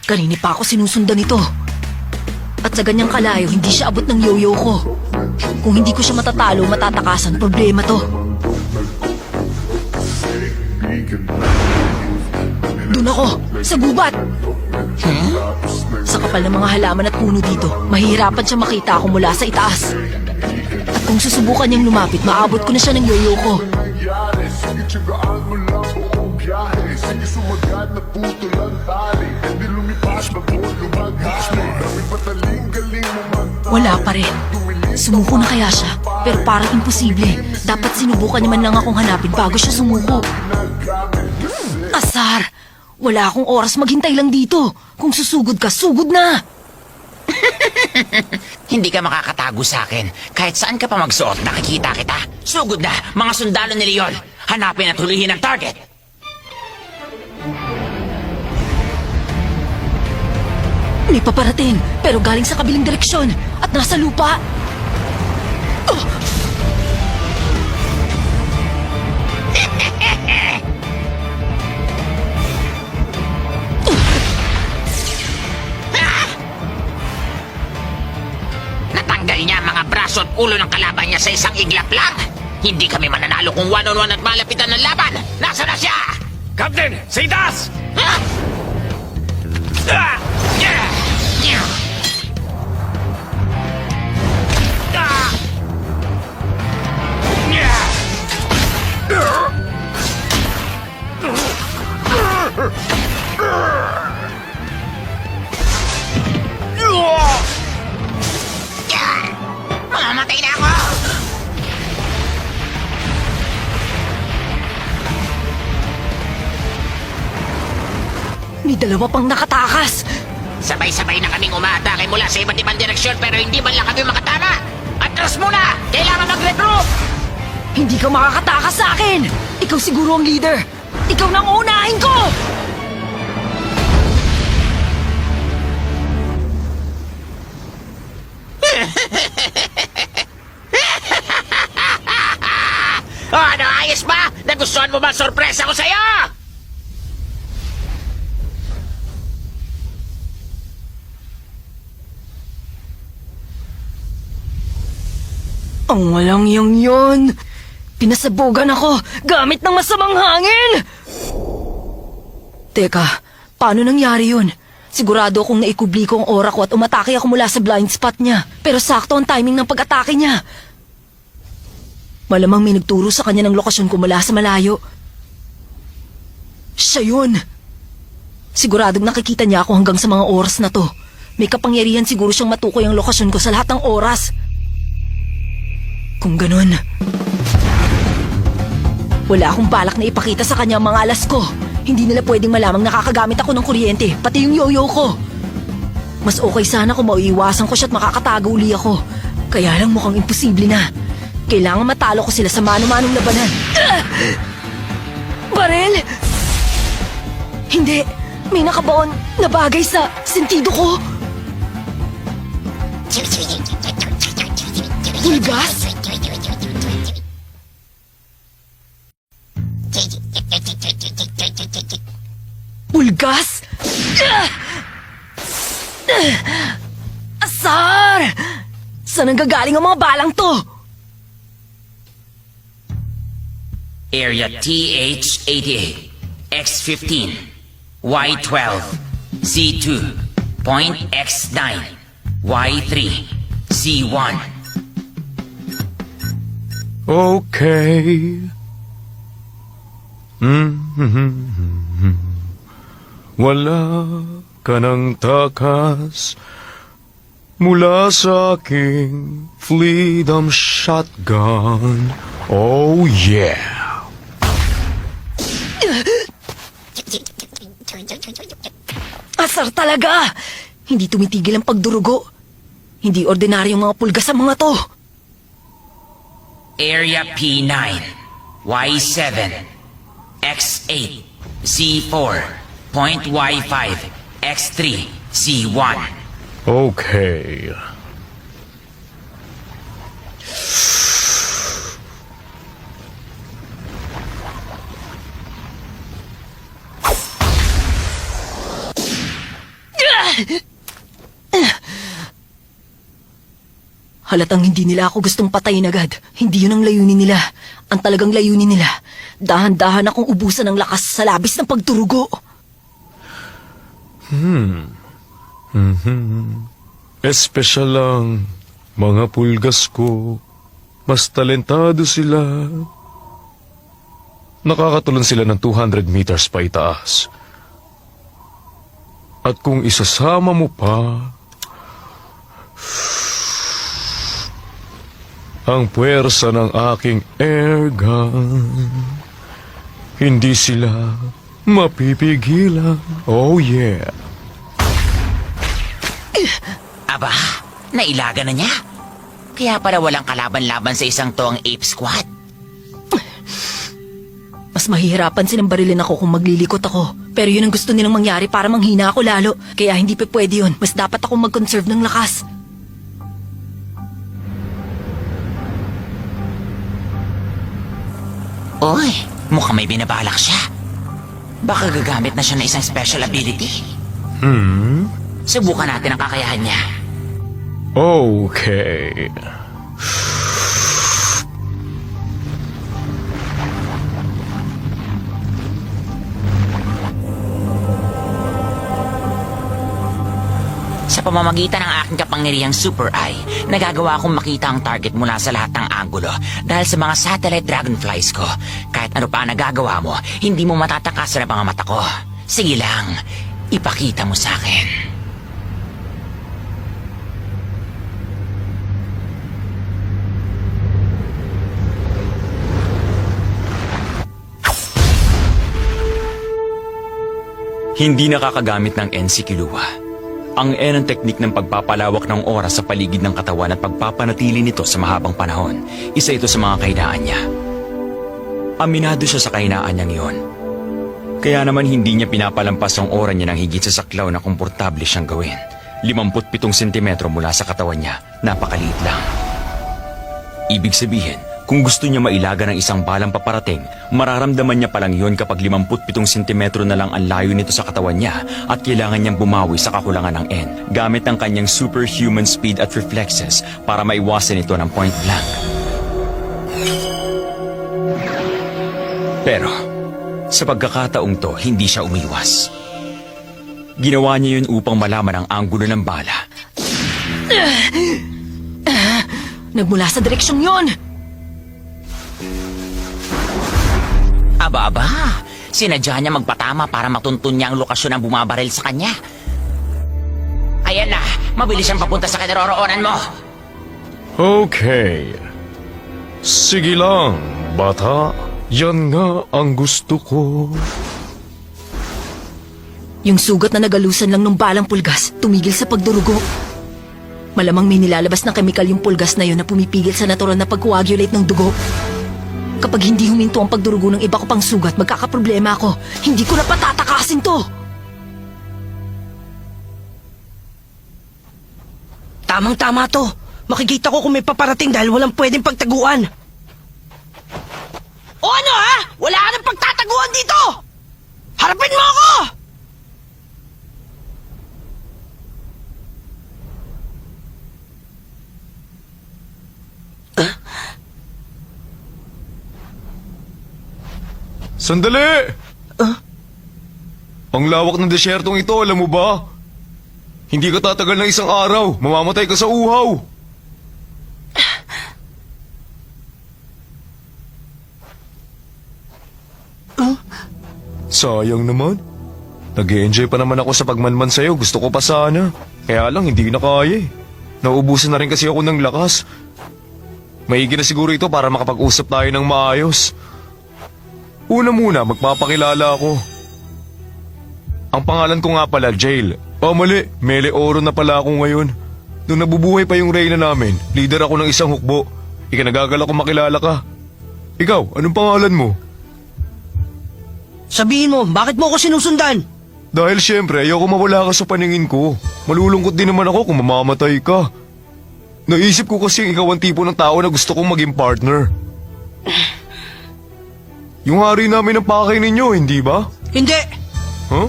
Kanini pa ako sinusundan nito. At sa ganyang kalayo, hindi siya abot ng yoyo ko. Kung hindi ko siya matatalo, matatakasan, problema to. Doon ako, sa gubat! Sa kapal ng mga halaman at puno dito, mahihirapan siya makita ako mula sa itaas. At kung susubukan niyang lumapit, maabot ko na siya ng yoyo ko. Wala pa rin. Sumuko na kaya siya? Pero parang imposible. Dapat sinubukan niya man lang akong hanapin bago siya sumuko. Asar! Wala akong oras maghintay lang dito. Kung susugod ka, sugod na! Hindi ka makakatago sa akin. Kahit saan ka pa magsuot, nakikita kita. Sugod na, mga sundalo ni Leon. Hanapin at hulihin ang target. May paparating, pero galing sa kabilang direksyon at nasa lupa. Natanggal niya ang mga braso at ulo ng kalaban niya sa isang iglap lang. Hindi kami mananalo kung one-on-one at malapitan ng laban. Nasaan na siya? Captain, sa itaas! Ha? Ah! Yeah! Yeah! Ah! Yeah! Yeah! Mamamatay na ako! May dalawa pang nakatakas. Sabay-sabay na kaming umaatake mula sa iba't ibang direksyon pero hindi man lang kami makatama. Atras muna! Kailangan mag-regroup! Hindi ka makakatakas sa akin! Ikaw siguro ang leader! Ikaw nang uunahin ko! Ano, ayos ba? Nagustuhan mo ba ang sorpresa ko sa'yo? Ang walang yang yun! Pinasabugan ako gamit ng masamang hangin! Teka, paano nangyari yun? Sigurado akong naikubli ko ang aura ko at umatake ako mula sa blind spot niya. Pero sakto ang timing ng pag-atake niya. Malamang may nagturo sa kanya ng lokasyon ko mula sa malayo. Siya yun! Siguradong nakikita niya ako hanggang sa mga oras na to. May kapangyarihan siguro siyang matukoy ang lokasyon ko sa lahat ng oras. Kung ganun, wala akong balak na ipakita sa kanya ang mga alas ko. Hindi nila pwedeng malamang nakakagamit ako ng kuryente, pati yung yoyo ko. Mas okay sana kung maiiwasan ko siya at makakatago uli ako. Kaya lang mukhang imposible na. Kailangan matalo ko sila sa mano-manong labanan. Barel! Hindi, may nakabaon na bagay sa sentido ko. Bulgas? Bulgas? Asar! Saan nanggagaling ang mga balang to? Area TH-88, X-15, Y-12, Z-2, Point X-9, Y-3, Z-1. Okay. Wala ka ng takas mula sa aking freedom shotgun. Oh yeah. Asar talaga! Hindi tumitigil ang pagdurugo. Hindi ordinaryong mga pulgas ang mga to. Area P9, Y7, X8, Z4, Point Y5, X3, Z1. Okay. Halatang hindi nila ako gustong patayin agad. Hindi yun ang layunin nila. Ang talagang layunin nila. Dahan-dahan akong ubusan ng lakas sa labis ng pagturugo. Espesyal lang, mga pulgas ko. Mas talentado sila. Nakakatulon sila ng 200 meters pa itaas. At kung isasama mo pa ang puwersa ng aking airgun, hindi sila mapipigilan. Oh yeah. Aba, nailaga na niya. Kaya para walang kalaban-laban sa isang toang ape squad. Mas mahihirapan silang barilin ako kung maglilikot ako. Pero yun ang gusto nilang mangyari para manghina ako lalo. Kaya hindi pa pwede yun. Mas dapat akong mag-conserve ng lakas. Oy, mukhang may binabalak siya. Baka gagamit na siya ng isang special ability. Subukan natin ang kakayahan niya. Okay. Sa pamamagitan ng aking kapangyarihang Super Eye, nagagawa akong makita ang target mula sa lahat ng anggulo dahil sa mga satellite dragonflies ko. Kahit ano pa ang nagagawa mo, hindi mo matatakas sa mga mata ko. Sige lang, ipakita mo sa akin. Hindi nakakagamit ng N si Killua. Ang N ang teknik ng pagpapalawak ng oras sa paligid ng katawan at pagpapanatili nito sa mahabang panahon. Isa ito sa mga kahinaan niya. Aminado siya sa kahinaan niyang iyon. Kaya naman hindi niya pinapalampas ang oras niya ng higit sa saklaw na komportable siyang gawin. 57 sentimetro mula sa katawan niya, napakaliit lang. Ibig sabihin, kung gusto niya mailaga ng isang balang paparating, mararamdaman niya palang yon kapag 57 sentimetro na lang ang layo nito sa katawan niya at kailangan niyang bumawi sa kakulangan ng N gamit ang kanyang superhuman speed at reflexes para maiwasan ito ng point blank. Pero, sa pagkakataong to, hindi siya umiwas. Ginawa niya yun upang malaman ang anggulo ng bala. Nagmula sa direksyong yon! Aba-aba, sinadya niya magpatama para matuntun niya ang lokasyon ng bumabaril sa kanya. Ayan na, mabilis siyang papunta sa kinaroroonan mo. Okay. Sige lang, bata. Yan nga ang gusto ko. Yung sugat na nagalusan lang ng balang pulgas, tumigil sa pagdurugo. Malamang may nilalabas ng kemikal yung pulgas na yun na pumipigil sa natural na pag-coagulate ng dugo. Kapag hindi huminto ang pagdurugo ng iba ko pang sugat, magkakaproblema ako. Hindi ko na patatakasin to! Tamang-tama to. Makikita ko kung may paparating dahil walang pwedeng pagtaguan. O ano ha? Wala ka ng pagtataguan dito! Harapin mo ako! Sandali! Ang lawak ng desyertong ito, alam mo ba? Hindi ka tatagal ng isang araw. Mamamatay ka sa uhaw. Sayang naman. Nag-e-enjoy pa naman ako sa pagmanman sa'yo. Gusto ko pa sana. Kaya lang, hindi na kaya eh. Nauubusan na rin kasi ako ng lakas. Maigi na siguro ito para makapag-usap tayo ng maayos. Una muna, magpapakilala ako. Ang pangalan ko nga pala, Jail. Oh, mali. Mele Oro na pala ako ngayon. Nung nabubuhay pa yung reyna namin, leader ako ng isang hukbo. Ikinagagal ako makilala ka. Ikaw, anong pangalan mo? Sabihin mo, bakit mo ako sinusundan? Dahil syempre, ayoko mawala ka sa paningin ko. Malulungkot din naman ako kung mamamatay ka. Naisip ko kasi ikaw ang tipo ng tao na gusto kong maging partner. Yung hari namin ang pakay ninyo, hindi ba? Hindi. Huh?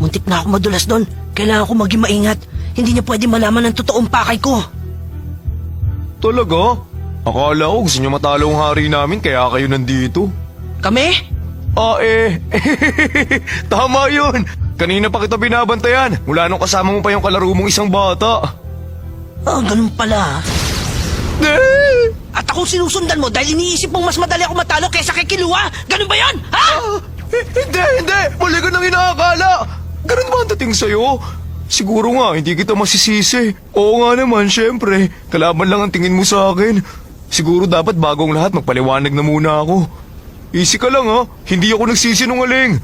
Muntik na ako madulas doon. Kailangan ko maging maingat. Hindi niya pwede malaman ang totoong pakay ko. Talaga? Akala ko gusto niyo matalo ang hari namin kaya kayo nandito. Kami? Tama yun. Kanina pa kita binabantayan. Mula nung kasama mo pa yung kalaro mong isang bata. Ganun pala. Eh! At ako sinusundan mo dahil iniisip mong mas madali ako matalo kaysa kay Kilua? Ganun ba yun? Ha? Hindi. Mali ka nang inaakala. Ganun ba ang dating sa'yo? Siguro nga, hindi kita masisisi. Oo nga naman, syempre. Kalaban lang ang tingin mo sa akin. Siguro dapat bagong lahat magpaliwanag na muna ako. Easy ka lang ha. Hindi ako nagsisinungaling.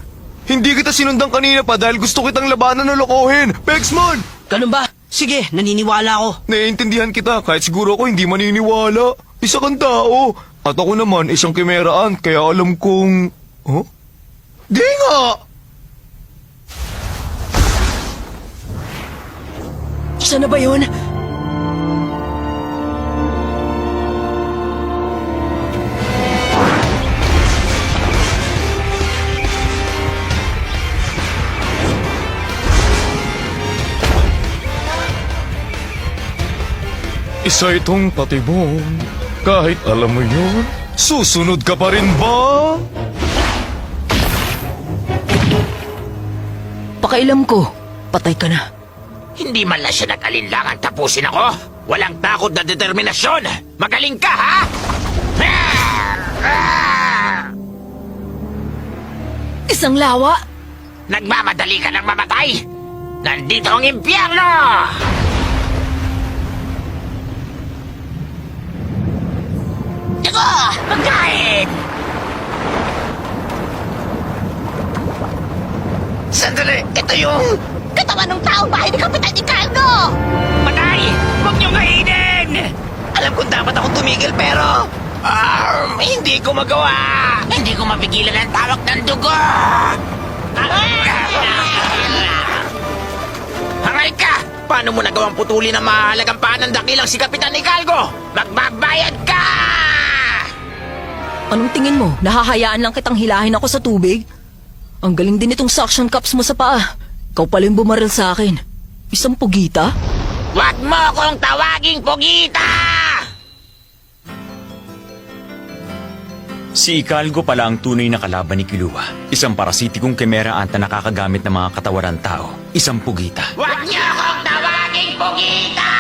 Hindi kita sinundan kanina pa dahil gusto kitang labanan o lokohin. Pexmon! Ganun ba? Sige, naniniwala ako. Naiintindihan kita kahit siguro ako hindi maniniwala. Isa kang tao. At ako naman isang kimeraan kaya alam kong... Huh? Di nga! Siya na ba yun? Isa itong patibong. Kahit alam mo yun, susunod ka pa rin ba? Pakailam ko, patay ka na. Hindi man lang siya nag-alinlangan tapusin ako. Walang takot na determinasyon. Magaling ka, ha? Isang lawa! Nagmamadali ka ng mamatay. Nandito ang impyerno! Ako! Pagkain! Sandali! Ito yung... Katawan ng taong bahay ni Kapitan Ikalgo! Patay! Huwag niyong kainin! Alam kong dapat akong tumigil pero... hindi ko magawa! Hindi ko mapigilan ang tawag ng dugo! Haray ka! Paano mo nagawang putulin ang mahalagang panandakilang si Kapitan Ikalgo? Magbabayad ka! Anong tingin mo? Nahahayaan lang kitang hilahin ako sa tubig? Ang galing din itong suction cups mo sa paa. Ikaw pala yung bumaril sa akin. Isang pugita? Huwag mo akong tawaging pugita! Si Ikalgo pala ang tunay na kalaban ni Kilua. Isang parasitikong kemera anta nakakagamit ng mga katawan ng tao. Isang pugita. Huwag niyo akong tawaging pugita!